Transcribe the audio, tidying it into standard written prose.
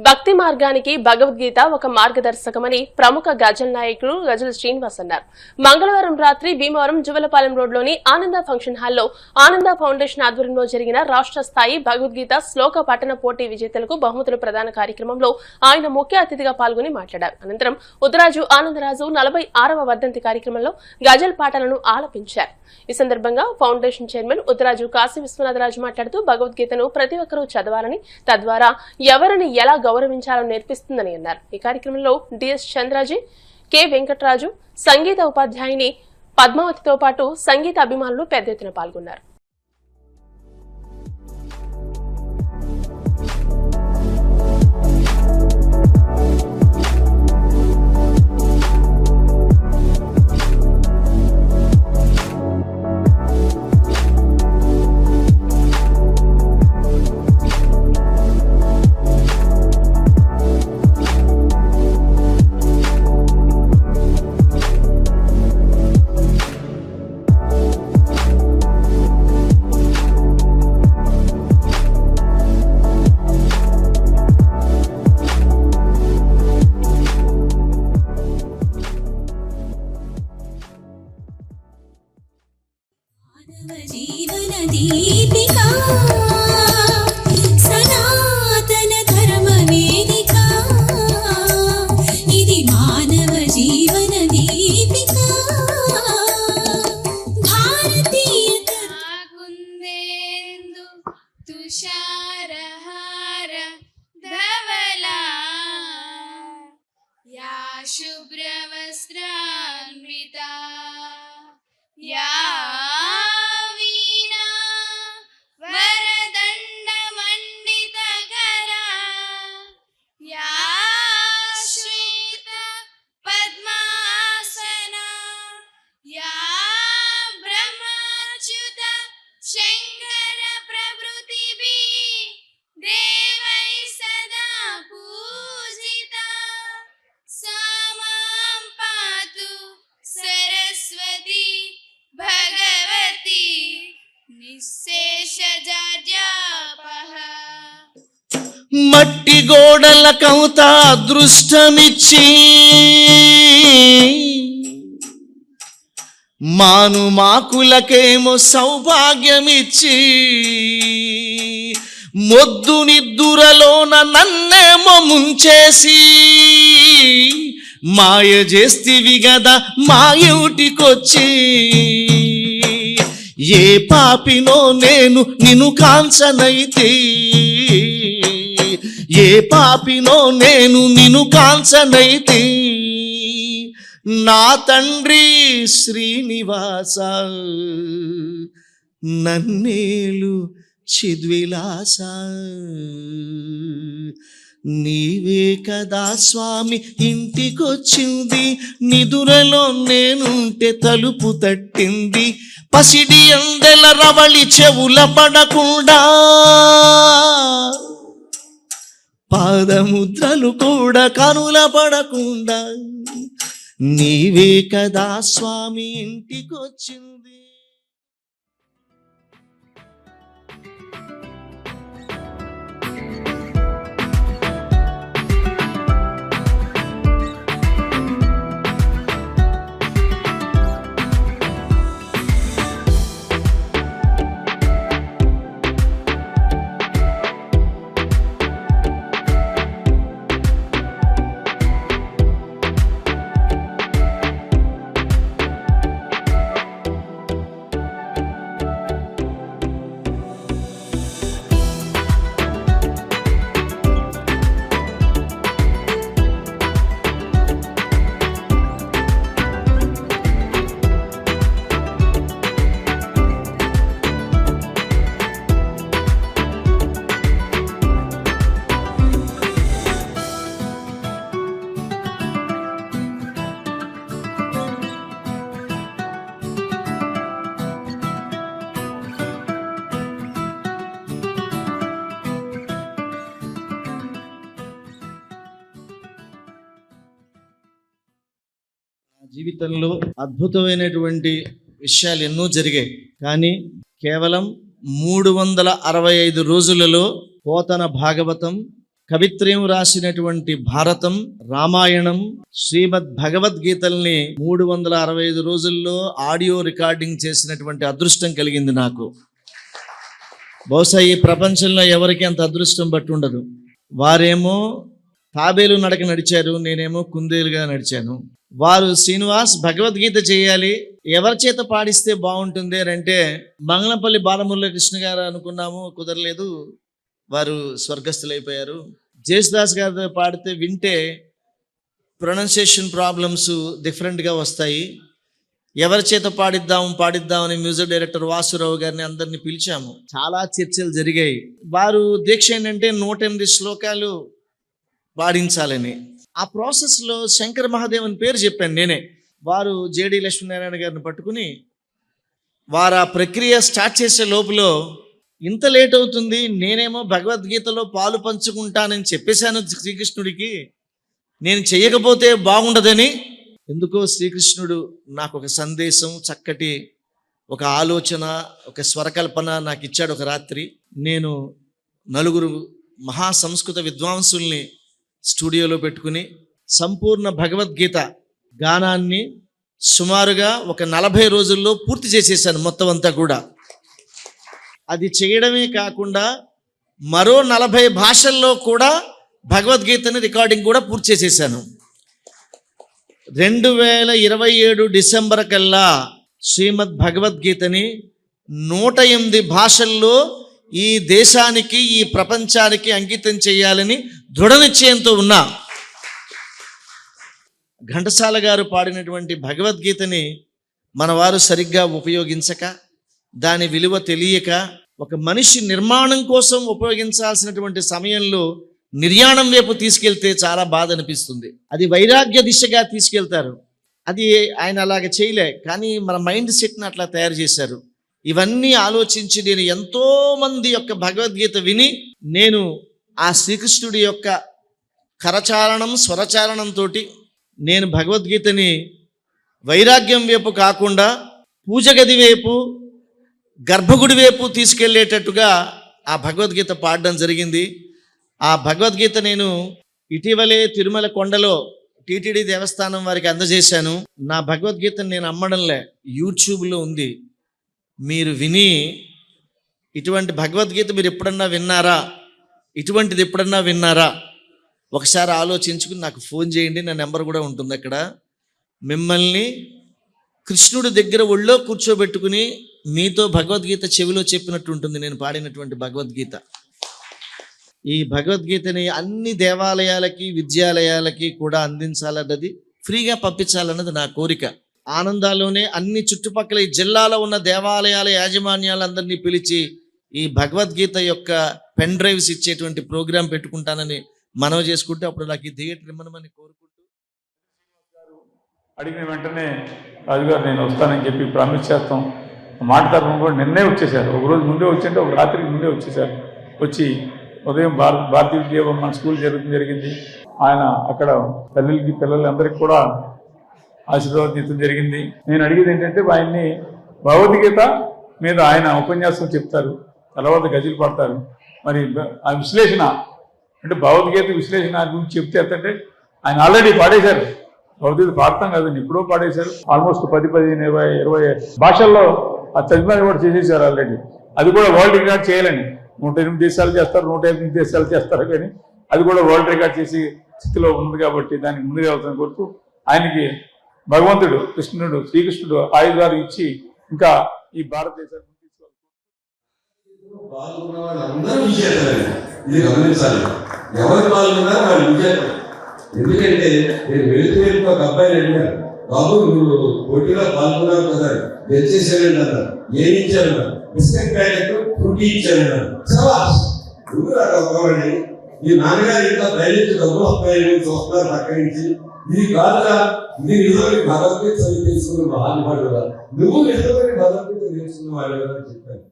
భక్తి మార్గానికి భగవద్గీత ఒక మార్గదర్శకమని ప్రముఖ గజల్ నాయకులు గజల్ శ్రీనివాస్ అన్నారు. మంగళవారం రాత్రి భీమవరం జువలపాలెం రోడ్లోని ఆనంద ఫంక్షన్ హాల్లో ఆనంద ఫౌండేషన్ ఆధ్వర్యంలో జరిగిన రాష్ట్ర స్థాయి భగవద్గీత శ్లోక పఠన పోటీ విజేతలకు బహుమతుల ప్రదాన కార్యక్రమంలో ఆయన ముఖ్య అతిథిగా పాల్గొని మాట్లాడారు. అనంతరం ఉత్తరాజు ఆనందరాజు 46వ వర్ధంతి కార్యక్రమంలో గజల్ పాటలను ఆలపించారు. ఈ సందర్భంగా ఫౌండేషన్ చైర్మన్ ఉత్తరాజు కాశీ విశ్వనాథరాజు మాట్లాడుతూ భగవద్గీతను ప్రతి ఒక్కరూ చదవాలని, తద్వారా ఎవరిని ఎలా గౌరవించాలని నేర్పిస్తుందని అన్నారు. ఈ కార్యక్రమంలో డిఎస్ చంద్రాజీ, కె వెంకటరాజు, సంగీత ఉపాధ్యాయుని పద్మావతితో పాటు సంగీత అభిమానులు పెద్ద ఎత్తున పాల్గొన్నారు. జీవన దీపికా సనాతన ధర్మ వేదిక ఇది మానవ జీవన దీపికా భారతీయత కుందేందు తుషారహార ధవలా యా శుభ్రవస్త్రాన్వితా యా శంకర ప్రభృతిభి దేవై సదా పూజిత సామాం పాతు సరస్వతి భగవతి నిశ్శేషజాడ్యాపహ. మట్టి గోడల కౌత అదృష్టమిచ్చి మాను మాకులకేమో సౌభాగ్యమిచ్చి మొద్దు నిద్దురలోన నన్నేమో ముంచేసి మాయ చేస్తివి గదా మా ఇంటికొచ్చి. ఏ పాపినో నేను నిన్ను కాంచనైతే, ఏ పాపినో నేను నిన్ను కాంచనైతే, నా తండ్రి శ్రీనివాస నన్నేలు చిద్విలాస. నీవే కదా స్వామి ఇంటికొచ్చింది, నిదురలో నేనుంటే తలుపు తట్టింది, పసిడి అందెల రవళి చెవుల పడకుండా పాదముద్రలు కూడా కనుల పడకుండా నీవే కదా స్వామి ఇంటికొచ్చింది. జీవితంలో అద్భుతమైనటువంటి విషయాలు ఎన్నో జరిగాయి. కానీ కేవలం 365 రోజులలో పోతన భాగవతం కవిత్రయం రాసినటువంటి భారతం, రామాయణం, శ్రీమద్ భగవద్గీతల్ని 365 రోజుల్లో ఆడియో రికార్డింగ్ చేసినటువంటి అదృష్టం కలిగింది నాకు. బహుశా ఈ ప్రపంచంలో ఎవరికి అంత అదృష్టం బట్టి ఉండదు. వారేమో తాబేలు నడక నడిచారు, నేనేమో కుందేలుగా నడిచాను. వారు శ్రీనివాస్ భగవద్గీత చేయాలి, ఎవరి చేత పాడిస్తే బాగుంటుంది అని అంటే మంగళంపల్లి బాలమురళీకృష్ణ గారు అనుకున్నాము, కుదరలేదు, వారు స్వర్గస్థులైపోయారు. జేసుదాస్ గారితో పాడితే వింటే ప్రొనౌన్సియేషన్ ప్రాబ్లమ్స్ డిఫరెంట్గా వస్తాయి, ఎవరి చేత పాడిద్దామని మ్యూజిక్ డైరెక్టర్ వాసురావు గారిని అందరినీ పిలిచాము. చాలా చర్చలు జరిగాయి. వారు దీక్ష ఏంటంటే 108 శ్లోకాలు పాడించాలని. ఆ ప్రాసెస్లో శంకర మహాదేవన్ పేరు చెప్పాను నేనే. వారు జేడి లక్ష్మీనారాయణ గారిని పట్టుకుని వారు ఆ ప్రక్రియ స్టార్ట్ చేసే లోపల ఇంత లేట్ అవుతుంది, నేనేమో భగవద్గీతలో పాలు పంచుకుంటానని చెప్పేశాను శ్రీకృష్ణుడికి, నేను చెయ్యకపోతే బాగుండదని. ఎందుకో శ్రీకృష్ణుడు నాకు ఒక సందేశం, చక్కటి ఒక ఆలోచన, ఒక స్వరకల్పన నాకు ఇచ్చాడు ఒక రాత్రి. నేను 4 మహా సంస్కృత విద్వాంసుల్ని స్టూడియోలో పెట్టుకుని సంపూర్ణ భగవద్గీత గానాన్ని సుమారుగా ఒక 40 రోజుల్లో పూర్తి చేసేసాను మొత్తం అంతా కూడా. అది చేయడమే కాకుండా మరో 40 భాషల్లో కూడా భగవద్గీతని రికార్డింగ్ కూడా పూర్తి చేసేసాను. 2027 డిసెంబర్ కల్లా శ్రీమద్ భగవద్గీతని 108 భాషల్లో ఈ దేశానికి, ఈ ప్రపంచానికి అంకితం చేయాలని దృఢ నిశ్చయంతో ఉన్నా. ఘంటసాల గారు పాడినటువంటి భగవద్గీతని మన వారు సరిగ్గా ఉపయోగించక, దాని విలువ తెలియక, ఒక మనిషి నిర్మాణం కోసం ఉపయోగించాల్సినటువంటి సమయంలో నిర్యాణం వైపు తీసుకెళ్తే చాలా బాధ అనిపిస్తుంది. అది వైరాగ్య దిశగా తీసుకెళ్తారు. అది ఆయన అలాగ చేయలే, కానీ మన మైండ్ సెట్ని అట్లా తయారు చేశారు. ఇవన్నీ ఆలోచించి నేను ఎంతో మంది యొక్క భగవద్గీత విని నేను ఆ శ్రీకృష్ణుడి యొక్క కరచాలనం, స్వరచాలనంతో నేను భగవద్గీతని వైరాగ్యం వైపు కాకుండా పూజ గది వైపు, గర్భగుడి వైపు తీసుకెళ్లేటట్టుగా ఆ భగవద్గీత పాడడం జరిగింది. ఆ భగవద్గీత నేను ఇటీవలే తిరుమల కొండలో టీటీడీ దేవస్థానం వారికి అందజేశాను. నా భగవద్గీతను నేను అమ్మడంలే, యూట్యూబ్లో ఉంది. మీరు విని ఇటువంటి భగవద్గీత మీరు ఎప్పుడన్నా విన్నారా, ఇటువంటిది ఎప్పుడన్నా విన్నారా, ఒకసారి ఆలోచించుకుని నాకు ఫోన్ చేయండి. నా నెంబర్ కూడా ఉంటుంది అక్కడ. మిమ్మల్ని కృష్ణుడి దగ్గర ఒళ్ళో కూర్చోబెట్టుకుని మీతో భగవద్గీత చెవిలో చెప్పినట్టు ఉంటుంది నేను పాడినటువంటి భగవద్గీత. ఈ భగవద్గీతని అన్ని దేవాలయాలకి, విద్యాలయాలకి కూడా అందించాలన్నది, ఫ్రీగా పంపించాలన్నది నా కోరిక. ఆనందాల్లోనే అన్ని చుట్టుపక్కల ఈ జిల్లాలో ఉన్న దేవాలయాల యాజమాన్యాలందరినీ పిలిచి ఈ భగవద్గీత యొక్క పెన్ డ్రైవ్స్ ఇచ్చేటువంటి ప్రోగ్రాం పెట్టుకుంటానని మనవి చేసుకుంటే అప్పుడు నాకు ఈ థియేటర్ ఇమ్మనమని కోరుకుంటూ, అడిగిన వెంటనే రాజుగారు నేను వస్తానని చెప్పి ప్రామిస్ చేస్తాం మాట తరపున కూడా నిన్నే వచ్చేసారు. ఒకరోజు ముందే వచ్చింటే ఒక రాత్రికి ముందే వచ్చేసారు. వచ్చి ఉదయం భారతీయ విద్యాభవన్ మన స్కూల్ జరిగింది. ఆయన అక్కడ పిల్లలందరికీ కూడా ఆశీర్వాదం జరిగింది. నేను అడిగేది ఏంటంటే ఆయన్ని భగవద్గీత మీద ఆయన ఉపన్యాసం చెప్తారు, తర్వాత గజలు పడతారు. మరి ఆ విశ్లేషణ అంటే భగవద్గీత విశ్లేషణ గురించి చెప్తే అంటే ఆయన ఆల్రెడీ పాడేశారు. భగవద్గీత పాడతాం కదండి, ఎప్పుడో పాడేశారు. ఆల్మోస్ట్ 10, 15, 20 భాషల్లో ఆ చదివిన కూడా చేసేసారు ఆల్రెడీ. అది కూడా వరల్డ్ రికార్డ్ చేయాలని 108 దేశాలు చేస్తారు, 108 దేశాలు చేస్తారు, కానీ అది కూడా వరల్డ్ రికార్డ్ చేసి స్థితిలో ఉంది కాబట్టి దానికి ముందుగా వెళ్తాను కోరుతూ ఆయనకి భగవంతుడు కృష్ణుడు శ్రీకృష్ణుడు ఆయుధాలు ఇచ్చి ఇంకా ఈ భారతదేశాన్ని ఇది గమనించాలి. ఎవరు పాల్గొన్నారో వాళ్ళు విజేతలు. ఎందుకంటే నేను వెళుతూ ఒక అబ్బాయిని అడిగాను, బాబు నువ్వు పోటీలో పాల్గొన్నావు కదా, గెలిచేసానండి అన్నారు. ఏమి ఇచ్చారన్నారు, బిస్కెట్ ప్యాకెట్ ఫ్రూటీ ఇచ్చారన్నారు. నువ్వు నాకు ఒకవాడిని, ఈ నాన్నగారు ఇంకా బయలుదేరి డబ్బులు వస్తాయని చూస్తున్నారు పక్క నుంచి. ఇది కాదుగా, ఇది నిజమైన భగవద్గీత చదివి తెలుసుకున్న మహానుభావుడు కదా, నువ్వు నిజమైన భగవద్గీత తెలుసుకున్న వాళ్ళు కదా అని చెప్పాను.